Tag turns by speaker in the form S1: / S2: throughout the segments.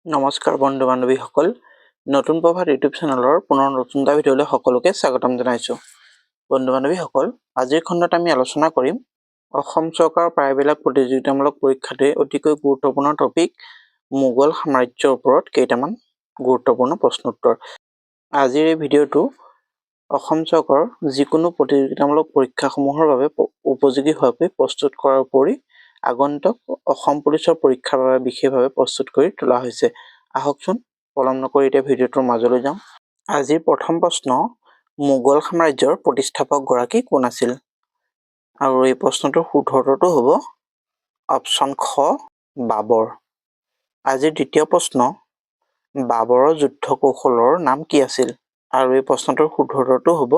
S1: নমস্কাৰ বন্ধু বান্ধৱীসকল, নতুন প্ৰভাত ইউটিউব চেনেলৰ পুনৰ নতুন এটা ভিডিঅ'লৈ সকলোকে স্বাগতম জনাইছোঁ। বন্ধু বান্ধৱীসকল, আজিৰ খণ্ডত আমি আলোচনা কৰিম অসম চৰকাৰৰ প্ৰায়বিলাক প্ৰতিযোগিতামূলক পৰীক্ষাতে অতিকৈ গুৰুত্বপূৰ্ণ টপিক মোগল সাম্ৰাজ্যৰ ওপৰত কেইটামান গুৰুত্বপূৰ্ণ প্ৰশ্ন উত্তৰ। আজিৰ এই ভিডিঅ'টো অসম চৰকাৰৰ যিকোনো প্ৰতিযোগিতামূলক পৰীক্ষাসমূহৰ বাবে উপযোগী হোৱাকৈ প্ৰস্তুত কৰাৰ উপৰি আগন্তুক অসম পুলিচৰ পৰীক্ষাৰ বাবে বিশেষভাৱে প্ৰস্তুত কৰি তোলা হৈছে। আহকচোন পলম নকৰি এতিয়া ভিডিঅ'টোৰ মাজলৈ যাওঁ। আজিৰ প্ৰথম প্ৰশ্ন, মোগল সাম্ৰাজ্যৰ প্ৰতিষ্ঠাপকগৰাকী কোন আছিল? আৰু এই প্ৰশ্নটোৰ শুদ্ধটো হ'ব অপশ্যন খ, বাবৰ। আজিৰ দ্বিতীয় প্ৰশ্ন, বাবৰৰ যুদ্ধ কৌশলৰ নাম কি আছিল? আৰু এই প্ৰশ্নটোৰ শুদ্ধটো হ'ব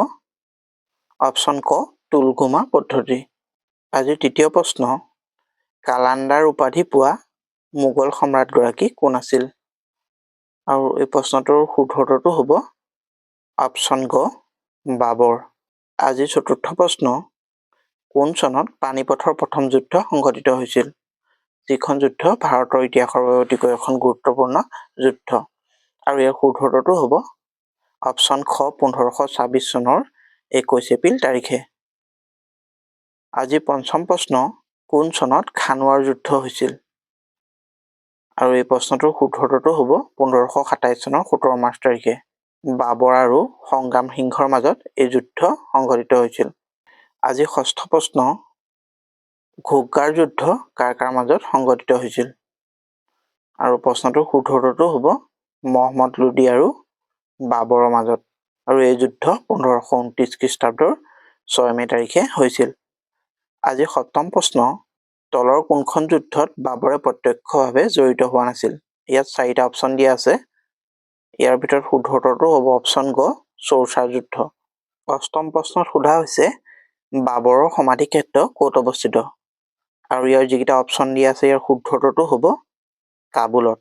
S1: অপশ্যন ক, তুলঘুমা পদ্ধতি। আজিৰ তৃতীয় প্ৰশ্ন, কালাণ্ডাৰ উপাধি পোৱা মোগল সম্ৰাটগৰাকী কোন আছিল? আৰু এই প্ৰশ্নটোৰ শুদ্ধটো হ'ব অপশ্যন গ, বাবৰ। আজিৰ চতুৰ্থ প্ৰশ্ন, কোন চনত পানিপথৰ প্ৰথম যুদ্ধ সংঘটিত হৈছিল? যিখন যুদ্ধ ভাৰতৰ ইতিহাসৰ বাবে অতিকৈ এখন গুৰুত্বপূৰ্ণ যুদ্ধ। আৰু ইয়াৰ শুদ্ধটো হ'ব অপশ্যন খ, 1526 চনৰ 21 এপ্ৰিল তাৰিখে। আজি পঞ্চম প্ৰশ্ন, কোন চনত খানুৱাৰ যুদ্ধ হৈছিল? আৰু এই প্ৰশ্নটোৰ শুদ্ধটো হ'ব 1527 চনৰ 17 মাৰ্চ তাৰিখে। বাবৰ আৰু সংগ্ৰাম সিংহৰ মাজত এই যুদ্ধ সংঘটিত হৈছিল। আজি ষষ্ঠ প্ৰশ্ন, ঘোগগাৰ যুদ্ধ কাৰ কাৰ মাজত সংঘটিত হৈছিল? আৰু প্ৰশ্নটোৰ শুদ্ধটো হ'ব মহম্মদ লোদী আৰু বাবৰৰ মাজত। আৰু এই যুদ্ধ 1529 খ্ৰীষ্টাব্দৰ 6 মে তাৰিখে হৈছিল। আজি সপ্তম প্ৰশ্ন, তলৰ কোনখন যুদ্ধত বাবৰে প্ৰত্যক্ষভাৱে জড়িত হোৱা নাছিল? ইয়াত 4টা অপশ্যন দিয়া আছে। ইয়াৰ ভিতৰত শুদ্ধটো হ'ব অপশ্যন গ, চৌচাৰ যুদ্ধ। অষ্টম প্ৰশ্নত সোধা হৈছে বাবৰৰ সমাধি ক্ষেত্ৰ ক'ত অৱস্থিত? আৰু ইয়াৰ যিকেইটা অপশ্যন দিয়া আছে ইয়াৰ শুদ্ধটো হ'ব কাবুলত।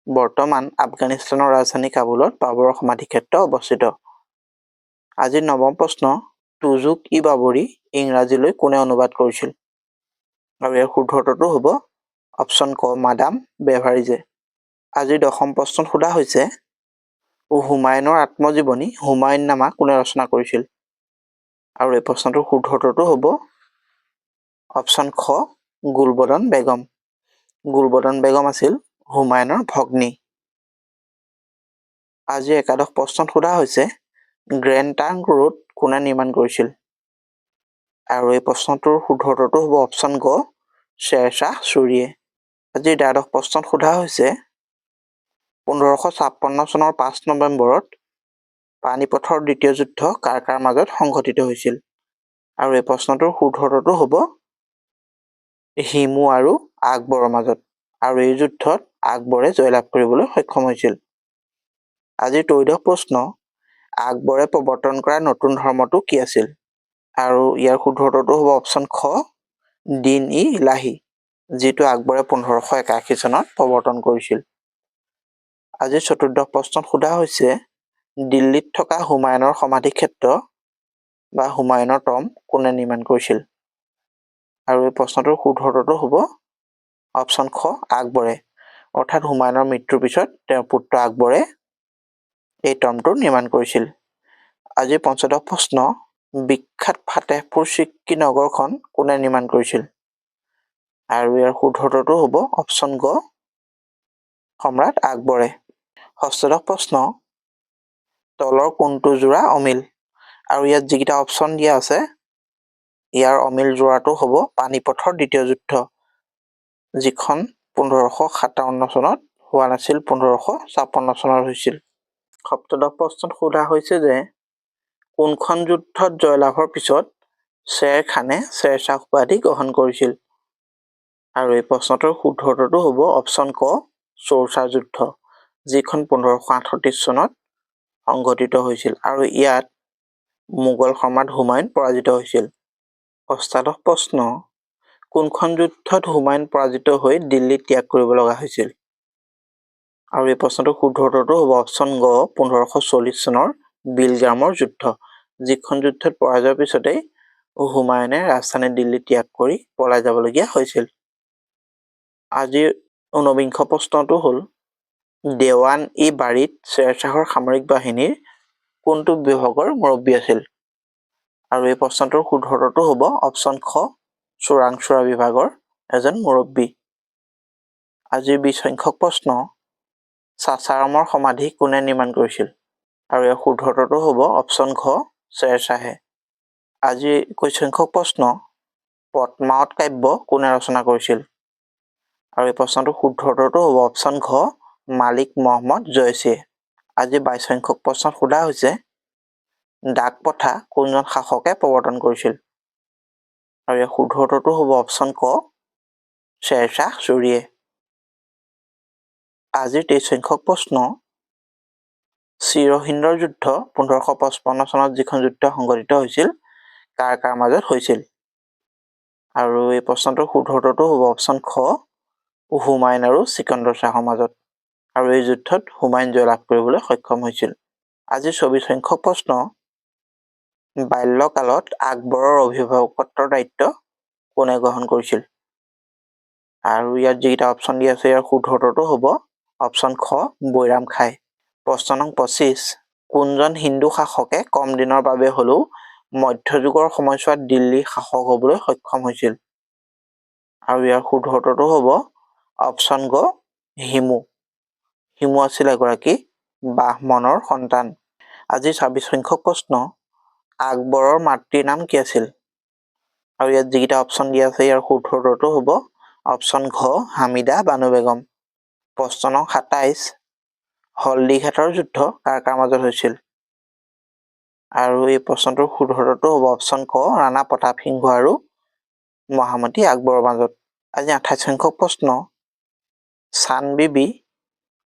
S1: বৰ্তমান আফগানিস্তানৰ ৰাজধানী কাবুলত বাবৰৰ সমাধি ক্ষেত্ৰ অৱস্থিত। আজি নৱম প্ৰশ্ন, তুজুক ই বাবৰি ইংৰাজীলৈ কোনে অনুবাদ কৰিছিল? আৰু ইয়াৰ শুদ্ধটো হ'ব অপশ্যন ক, মাদাম বেভাৰিজে। আজি দশম প্ৰশ্নত সোধা হৈছে হুমায়ুনৰ আত্মজীৱনী হুমায়ুননামা কোনে ৰচনা কৰিছিল? আৰু এই প্ৰশ্নটোৰ শুদ্ধটো হ'ব অপশ্যন খ, গুলবদন বেগম। গুলবদন বেগম আছিল হুমায়ুনৰ ভগ্নী। আজি একাদশ প্ৰশ্নত সোধা হৈছে গ্ৰেণ্ড ট্ৰাংক ৰোড কোনে নিৰ্মাণ কৰিছিল? আৰু এই প্ৰশ্নটোৰ শুদ্ধটো হ'ব অপশ্যন গ, শ্বেৰশ্বাহ ছুৰীয়ে। আজি দ্বাদশ প্ৰশ্নত সোধা হৈছে 1556 চনৰ 5 নৱেম্বৰত পানিপথৰ দ্বিতীয় যুদ্ধ কাৰ কাৰ মাজত সংঘটিত হৈছিল? আৰু এই প্ৰশ্নটোৰ শুদ্ধটো হ'ব হিমু আৰু আকবৰৰ মাজত। আৰু এই যুদ্ধত আকবৰে জয়লাভ কৰিবলৈ সক্ষম হৈছিল। আজিৰ ত্ৰয়োদশ প্ৰশ্ন, আকবৰে প্ৰৱৰ্তন কৰা নতুন ধৰ্মটো কি আছিল? আৰু ইয়াৰ শুদ্ধটো হ'ব অপশ্যন খ, দিন ই ইলাহি, যিটো আকবৰে 1581 চনত প্ৰৱৰ্তন কৰিছিল। আজি চতুৰ্দশ প্ৰশ্নত সোধা হৈছে দিল্লীত থকা হুমায়ুনৰ সমাধি ক্ষেত্ৰ বা হুমায়ুনৰ টম্ব কোনে নিৰ্মাণ কৰিছিল? আৰু এই প্ৰশ্নটোৰ শুদ্ধটো হ'ব অপশ্যন খ, আকবৰে। অৰ্থাৎ হুমায়ুনৰ মৃত্যুৰ পিছত তেওঁৰ পুত্ৰ আকবৰে এই টম্বটো নিৰ্মাণ কৰিছিল। আজি পঞ্চদশ প্ৰশ্ন, বিখ্যাত ফাটেহপুৰ ছিক্ৰী নগৰখন কোনে নিৰ্মাণ কৰিছিল? আৰু ইয়াৰ শুদ্ধটো হ'ব অপশ্যন গ, সম্ৰাট আকবৰে। ষষ্ঠদশ প্ৰশ্ন, তলৰ কোনটো যোৰা অমিল? আৰু ইয়াত যিকেইটা অপশ্যন দিয়া আছে ইয়াৰ অমিল যোৰাটো হ'ব পানিপথৰ দ্বিতীয় যুদ্ধ, যিখন 1557 চনত হোৱা নাছিল, 1556 চনত হৈছিল। সপ্তদশ প্ৰশ্নত সোধা হৈছে যে কোনখন যুদ্ধত জয়লাভৰ পিছত শ্বেৰ খানে শ্বেৰশ্বাহ উপাধি গ্ৰহণ কৰিছিল? আৰু এই প্ৰশ্নটোৰ শুদ্ধটো হ'ব অপশ্যন ক, চৌচাৰ যুদ্ধ, যিখন 1538 চনত সংঘটিত হৈছিল। আৰু ইয়াত মোগল সম্ৰাট হুমায়ুন পৰাজিত হৈছিল। অষ্টাদশ প্ৰশ্ন, কোনখন যুদ্ধত হুমায়ুন পৰাজিত হৈ দিল্লী ত্যাগ কৰিব লগা হৈছিল? আৰু এই প্ৰশ্নটোৰ শুদ্ধটো হ'ব অপশ্যন গ, 1540 চনৰ বিলগ্ৰামৰ যুদ্ধ, যিখন যুদ্ধত পৰাজয়ৰ পিছতেই হুমায়ুনে ৰাজধানী দিল্লী ত্যাগ কৰি পলাই যাবলগীয়া হৈছিল। আজিৰ ঊনবিংশ প্ৰশ্নটো হ'ল দেৱান-ই-বাৰীত শ্বেৰশ্বাহৰ সামৰিক বাহিনীৰ কোনটো বিভাগৰ মুৰব্বী আছিল? আৰু এই প্ৰশ্নটোৰ শুদ্ধটো হ'ব অপশ্যন খ, চোৰাংচোৱা বিভাগৰ এজন মুৰব্বী। আজিৰ 20 সংখ্যক প্ৰশ্ন, চাচাৰামৰ সমাধি কোনে নিৰ্মাণ কৰিছিল? আৰু ইয়াৰ শুদ্ধটো হ'ব অপশ্যন খ, শ্বেৰশ্বাহে। আজিৰ 21 সংখ্যক প্ৰশ্ন, পদ্মাৱত কাব্য কোনে ৰচনা কৰিছিল? আৰু এই প্ৰশ্নটোৰ শুদ্ধটো হ'ব অপশ্যন খ, মালিক মহম্মদ জয়সীয়ে। আজি 22 সংখ্যক প্ৰশ্নত সোধা হৈছে, ডাক প্ৰথা কোনজন শাসকে প্ৰৱৰ্তন কৰিছিল? আৰু ইয়াৰ শুদ্ধটো হ'ব অপশ্যন ক, শ্বেৰশ্বাহ ছুৰীয়ে। আজিৰ 23 সংখ্যক প্ৰশ্ন, চিৰহিন্দৰ যুদ্ধ 1555 চনত যিখন যুদ্ধ সংঘটিত হৈছিল কাৰ কাৰ মাজত হৈছিল? আৰু এই প্ৰশ্নটোৰ শুদ্ধটো হ'ব অপশ্যন খ, হুমায়ুন আৰু চিকন্দৰ শ্বাহৰ মাজত। আৰু এই যুদ্ধত হুমায়ুন জয়লাভ কৰিবলৈ সক্ষম হৈছিল। আজি 24 সংখ্যক প্ৰশ্ন, বাল্যকালত আকবৰৰ অভিভাৱকত্বৰ দায়িত্ব কোনে গ্ৰহণ কৰিছিল? আৰু ইয়াত যিকেইটা অপশ্যন দিয়া আছে ইয়াৰ শুদ্ধটো হ'ব অপশ্যন খ, বৈৰাম খাই। প্ৰশ্ন নং 25, কোনজন হিন্দু শাসকে কম দিনৰ বাবে হ'লেও মধ্যযুগৰ সময়ছোৱাত দিল্লী শাসক হ'বলৈ সক্ষম হৈছিল? আৰু ইয়াৰ শুদ্ধটো হ'ব অপশ্যন গ, হিমু। হিমু আছিল এগৰাকী বাহমনৰ সন্তান। আজি 26 সংখ্যক প্ৰশ্ন, আকবৰৰ মাতৃৰ নাম কি আছিল? আৰু ইয়াত যিকেইটা অপশ্যন দিয়া আছে ইয়াৰ শুদ্ধটো হ'ব অপশ্যন ঘ, হামিদা বানু বেগম। প্ৰশ্ন নং 27, হলদিঘাটৰ যুদ্ধ কাৰ কাৰ মাজত হৈছিল? আৰু এই প্ৰশ্নটোৰ শুদ্ধটো হ'ব অপশ্যন ক, ৰাণা প্ৰতাপ সিংহ আৰু মহামতি আকবৰৰ মাজত। আজি 28 সংখ্যক প্ৰশ্ন, চান বিবি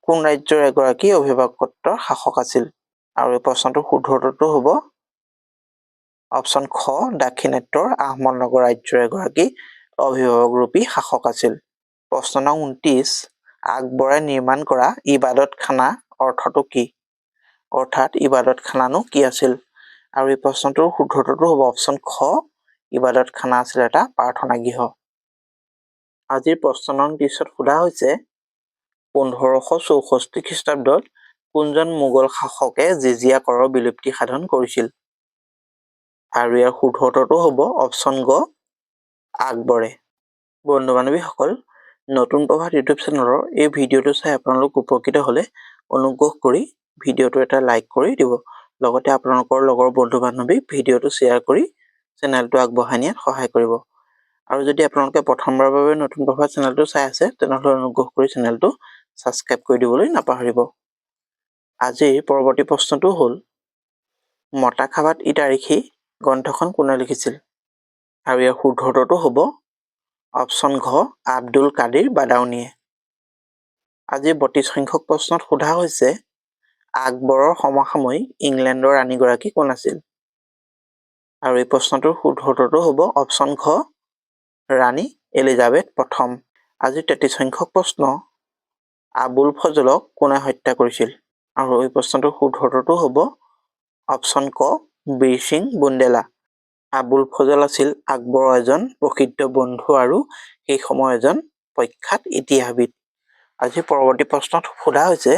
S1: কোন ৰাজ্যৰ এগৰাকী অভিভাৱকত্বৰ শাসক আছিল? আৰু এই প্ৰশ্নটোৰ শুদ্ধটো হ'ব অপশ্যন খ, দাক্ষিণাত্যৰ আহমদনগৰ ৰাজ্যৰ এগৰাকী অভিভাৱকৰূপী শাসক আছিল। প্ৰশ্ন নং 29, আকবৰে নিৰ্মাণ কৰা ইবাদত খানা অৰ্থটো কি? অৰ্থাৎ ইবাদত খানানো কি আছিল? আৰু এই প্ৰশ্নটোৰ শুদ্ধটো হ'ব অপশ্যন খ, ইবাদত খানা আছিল এটা প্ৰাৰ্থনা গৃহ। আজিৰ প্ৰশ্ন নং 30ত সোধা হৈছে, 1564 খ্ৰীষ্টাব্দত কোনজন মোগল শাসকে জিজিয়া কৰৰ বিলুপ্তি সাধন কৰিছিল? আৰু ইয়াৰ শুদ্ধটো হ'ব অপশ্যন গ, আকবৰে। বন্ধু বান্ধৱীসকল, নতুন প্ৰভাত ইউটিউব চেনেলৰ এই ভিডিঅ'টো চাই আপোনালোক উপকৃত হ'লে অনুগ্ৰহ কৰি ভিডিঅ'টো এটা লাইক কৰি দিব। লগতে আপোনালোকৰ লগৰ বন্ধু বান্ধৱীক ভিডিঅ'টো শ্বেয়াৰ কৰি চেনেলটো আগবঢ়াই নিয়াত সহায় কৰিব। আৰু যদি আপোনালোকে প্ৰথমবাৰৰ বাবে নতুন প্ৰভাত চেনেলটো চাই আছে তেনেহ'লে অনুগ্ৰহ কৰি চেনেলটো ছাবস্ক্ৰাইব কৰি দিবলৈ নাপাহৰিব। আজিৰ পৰৱৰ্তী প্ৰশ্নটো হ'ল, মতাখাবাত-ই তাৰিখী গ্ৰন্থখন কোনে লিখিছিল? আৰু ইয়াৰ শুদ্ধটো হ'ব অপশ্যন ঘ, আব্দুল কাদিৰ বাদাউনিয়ে। আজি 32 সংখ্যক প্ৰশ্নত সোধা হৈছে, আকবৰৰ সমসাময়িক ইংলেণ্ডৰ ৰাণীগৰাকী কোন আছিল? আৰু এই প্ৰশ্নটোৰ শুদ্ধটো হ'ব অপশ্যন ঘ, ৰাণী এলিজাবেথ প্ৰথম। আজি 33 সংখ্যক প্ৰশ্ন, আবুল ফজলক কোনে হত্যা কৰিছিল? আৰু এই প্ৰশ্নটোৰ শুদ্ধটো হ'ব অপশ্যন ক, বীৰ সিং বুন্দেলা। আবুল ফজল আছিল আকবৰৰ এজন প্ৰসিদ্ধ বন্ধু আৰু সেই সময়ৰ এজন প্ৰখ্যাত ইতিহাসবিদ। আজি পৰৱৰ্তী প্ৰশ্নত সোধা হৈছে,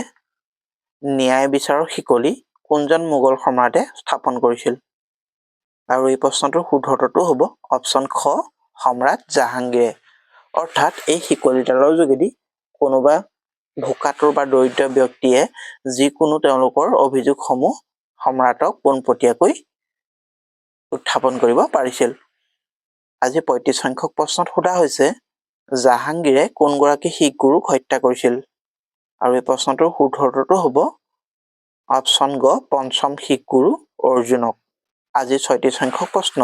S1: ন্যায় বিচাৰৰ শিকলি কোনজন মোগল সম্ৰাটে স্থাপন কৰিছিল? আৰু এই প্ৰশ্নটোৰ শুদ্ধটো হ'ব অপশ্যন খ, সম্ৰাট জাহাংগীৰে। অৰ্থাৎ এই শিকলিডালৰ যোগেদি কোনোবা ভোকাতুৰ বা দৰিদ্ৰ ব্যক্তিয়ে যিকোনো তেওঁলোকৰ অভিযোগসমূহ সম্ৰাটক পোনপটীয়াকৈ উত্থাপন কৰিব পাৰিছিল। আজি 35 সংখ্যক প্ৰশ্নত সোধা হৈছে, জাহাংগীৰে কোনগৰাকী শিখ গুৰুক হত্যা কৰিছিল? আৰু এই প্ৰশ্নটোৰ শুদ্ধটো হ'ব অপশ্যন গ, পঞ্চম শিখ গুৰু অৰ্জুনক। আজি 36 সংখ্যক প্ৰশ্ন,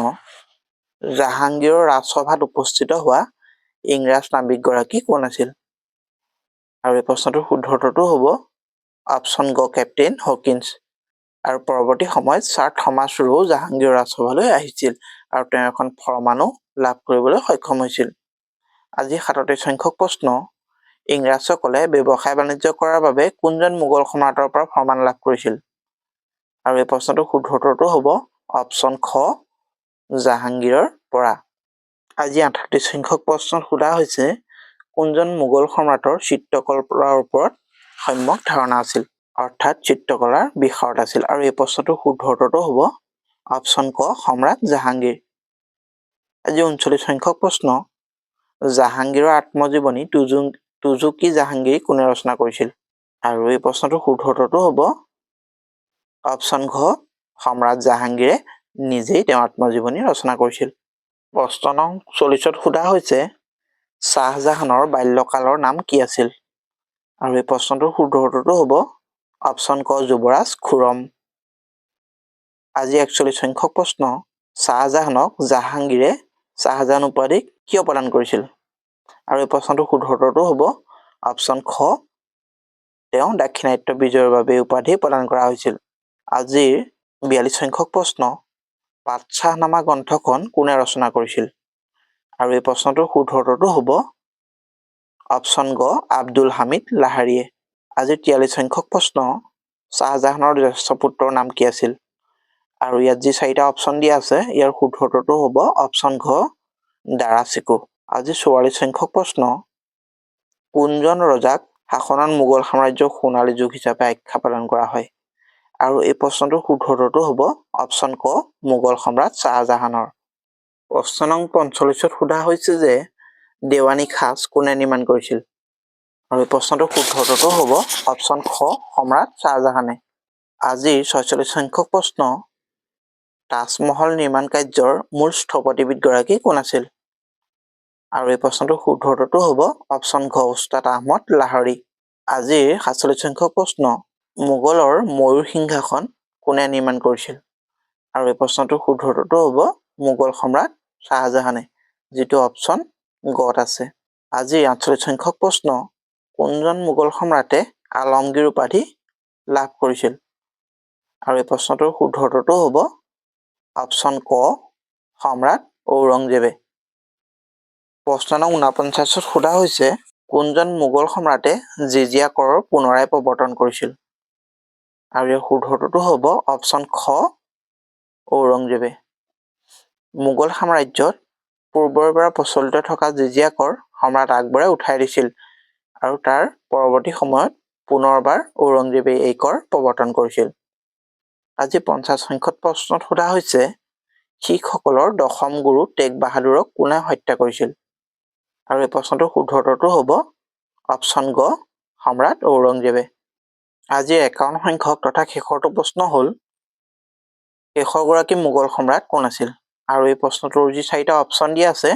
S1: জাহাংগীৰৰ ৰাজসভাত উপস্থিত হোৱা ইংৰাজ নাবিকগৰাকী কোন আছিল? আৰু এই প্ৰশ্নটোৰ শুদ্ধটো হ'ব অপশ্যন গ, কেপ্টেইন হকিন্স। আৰু পৰৱৰ্তী সময়ত ছাৰ থমাছ ৰো জাহাংগীৰৰ ৰাজসভালৈ আহিছিল আৰু তেওঁ এখন ফৰমানো লাভ কৰিবলৈ সক্ষম হৈছিল। আজি 37 সংখ্যক প্ৰশ্ন, ইংৰাজসকলে ব্যৱসায় বাণিজ্য কৰাৰ বাবে কোনজন মোগল সম্ৰাটৰ পৰা ফৰমান লাভ কৰিছিল? আৰু এই প্ৰশ্নটোৰ শুদ্ধটো হ'ব অপশ্যন খ, জাহাংগীৰৰ পৰা। আজি 38 সংখ্যক প্ৰশ্নত সোধা হৈছে, কোনজন মোগল সম্ৰাটৰ চিত্ৰকলাৰ ওপৰত সম্যক ধাৰণা আছিল, অৰ্থাৎ চিত্ৰকলাৰ বিষয়ত আছিল। আৰু এই প্ৰশ্নটোৰ শুদ্ধ উত্তৰটো হ'ব অপশ্যন ক সম্ৰাট জাহাংগীৰ। আজি 39 সংখ্যক প্ৰশ্ন, জাহাংগীৰৰ আত্মজীৱনী তুজুকি জাহাংগীৰ কোনে ৰচনা কৰিছিল? আৰু এই প্ৰশ্নটোৰ শুদ্ধ উত্তৰটো হ'ব অপশ্যন ঘ সম্ৰাট জাহাংগীৰে নিজেই তেওঁৰ আত্মজীৱনী ৰচনা কৰিছিল। প্ৰশ্ন নং 40ত সোধা হৈছে শ্বাহজাহানৰ বাল্যকালৰ নাম কি আছিল? আৰু এই প্ৰশ্নটোৰ শুদ্ধ উত্তৰটো হ'ব অপশ্যন ক যুৱৰাজ খুৰম। আজি 41 সংখ্যক প্ৰশ্ন, শ্বাহজাহানক জাহাংগীৰে শ্বাহজাহান উপাধি কিয় প্ৰদান কৰিছিল? আৰু এই প্ৰশ্নটোৰ শুদ্ধ উত্তৰটো হ'ব অপশ্যন খ তেওঁ দাক্ষিণাত্য বিজয়ৰ বাবে উপাধি প্ৰদান কৰা হৈছিল। আজিৰ 42 সংখ্যক প্ৰশ্ন, পাতচাহনামা গ্ৰন্থখন কোনে ৰচনা কৰিছিল? আৰু এই প্ৰশ্নটোৰ শুদ্ধ উত্তৰটো হ'ব অপশ্যন গ আব্দুল হামিদ লাহাৰীয়ে। আজি 43 সংখ্যক প্ৰশ্ন, শ্বাহজাহানৰ জ্যেষ্ঠ পুত্ৰৰ নাম কি আছিল? আৰু ইয়াত যি 4টা অপশ্যন দিয়া আছে ইয়াৰ শুদ্ধ উত্তৰটো হ'ব অপশ্যন ঘ দাৰা চিকু। আজি 44 সংখ্যক প্ৰশ্ন, কোনজন ৰজাক শাসনত মোগল সাম্ৰাজ্যৰ সোণালী যুগ হিচাপে আখ্যা প্ৰদান কৰা হয়? আৰু এই প্ৰশ্নটোৰ শুদ্ধ উত্তৰটো হ'ব অপশ্যন ক মোগল সম্ৰাট শ্বাহজাহানৰ। প্ৰশ্ন নং 45ত সোধা হৈছে যে দেৱানী খাজ কোনে নিৰ্মাণ কৰিছিল? আৰু এই প্ৰশ্নটোৰ শুদ্ধ উত্তৰটো হ'ব অপশ্যন খ সম্ৰাট শ্বাহজাহানে। আজিৰ 46 সংখ্যক প্ৰশ্ন, তাজমহল নিৰ্মাণ কাৰ্যৰ মূল স্থপতিবিদগৰাকী কোন আছিল? আৰু এই প্ৰশ্নটোৰ শুদ্ধ উত্তৰটো হ'ব অপশ্যন ঘ উস্তাদ আহমদ লাহৰী। আজিৰ 47 সংখ্যক প্ৰশ্ন, মোগলৰ ময়ূৰ সিংহাসন কোনে নিৰ্মাণ কৰিছিল? আৰু এই প্ৰশ্নটোৰ শুদ্ধ উত্তৰটো হ'ব মোগল সম্ৰাট শ্বাহজাহানে, যিটো অপশ্যন গত আছে। আজিৰ 48 সংখ্যক প্ৰশ্ন, কোনজন মোগল সম্ৰাটে আলমগীৰ উপাধি লাভ কৰিছিল? আৰু এই প্ৰশ্নটোৰ শুদ্ধ উত্তৰটো হ'ব অপশ্যন ক সম্ৰাট ঔৰংজেবে। প্ৰশ্ন নং 49ত সোধা হৈছে কোনজন মোগল সম্ৰাটে জিজিয়া কৰৰ পুনৰাই প্ৰৱৰ্তন কৰিছিল? আৰু ইয়াৰ শুদ্ধ উত্তৰটো হ'ব অপশ্যন খ ঔৰংজেবে। মোগল সাম্ৰাজ্যত পূৰ্বৰে পৰা প্ৰচলিত থকা জিজিয়া কৰ সম্ৰাট আকবৰে উঠাই দিছিল আৰু তাৰ পৰৱৰ্তী সময়ত পুনৰবাৰ ঔৰংজেবে এই কৰ প্ৰৱৰ্তন কৰিছিল। আজি 50 সংখ্যক প্ৰশ্নত সোধা হৈছে শিখসকলৰ দশম গুৰু টেগ বাহাদুৰক কোনে হত্যা কৰিছিল? আৰু এই প্ৰশ্নটোৰ শুদ্ধ উত্তৰটো হ'ব অপশ্যন গ সম্ৰাট ঔৰংজেবে। আজিৰ 51 সংখ্যক তথা শেষৰটো প্ৰশ্ন হ'ল শেষৰগৰাকী মোগল সম্ৰাট কোন আছিল? আৰু এই প্ৰশ্নটোৰ যি 4টা অপশ্যন দিয়া আছে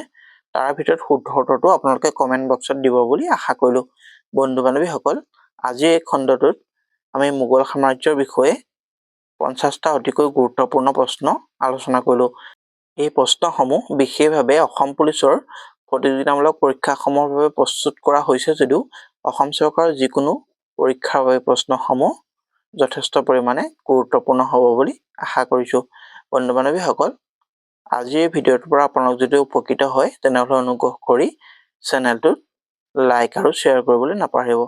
S1: তাৰ ভিতৰত শুদ্ধ উত্তৰটো আপোনালোকে কমেণ্ট বক্সত দিব বুলি আশা কৰিলোঁ। বন্ধু বান্ধৱীসকল, আজিৰ এই খণ্ডটোত আমি মোগল সাম্ৰাজ্যৰ বিষয়ে 50টা অতিকৈ গুৰুত্বপূৰ্ণ প্ৰশ্ন আলোচনা কৰিলোঁ। এই প্ৰশ্নসমূহ বিশেষভাৱে অসম পুলিচৰ প্ৰতিযোগিতামূলক পৰীক্ষাসমূহৰ বাবে প্ৰস্তুত কৰা হৈছে যদিও অসম চৰকাৰৰ যিকোনো পৰীক্ষাৰ বাবে প্ৰশ্নসমূহ যথেষ্ট পৰিমাণে গুৰুত্বপূৰ্ণ হ'ব বুলি আশা কৰিছোঁ। বন্ধু বান্ধৱীসকল, আজিৰ ভিডিঅ'টোৰ পৰা আপোনালোক যদি উপকৃত হয় তেনেহ'লে অনুগ্ৰহ কৰি চেনেলটোত লাইক আৰু শ্বেয়াৰ কৰিবলৈ নাপাহৰিব।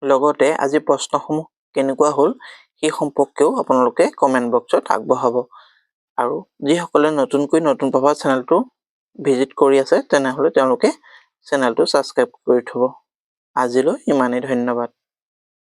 S1: লগতে আজি প্ৰশ্নসমূহ কেনেকুৱা হ'ল সেই সম্পৰ্কেও আপোনালোকে কমেণ্ট বক্সত আগবঢ়াব। আৰু যিসকলে নতুন প্ৰভাত চেনেলটো ভিজিট কৰি আছে তেনেহ'লে তেওঁলোকে চেনেলটো ছাবস্ক্ৰাইব কৰি থ'ব। আজিলৈ ইমানেই, ধন্যবাদ।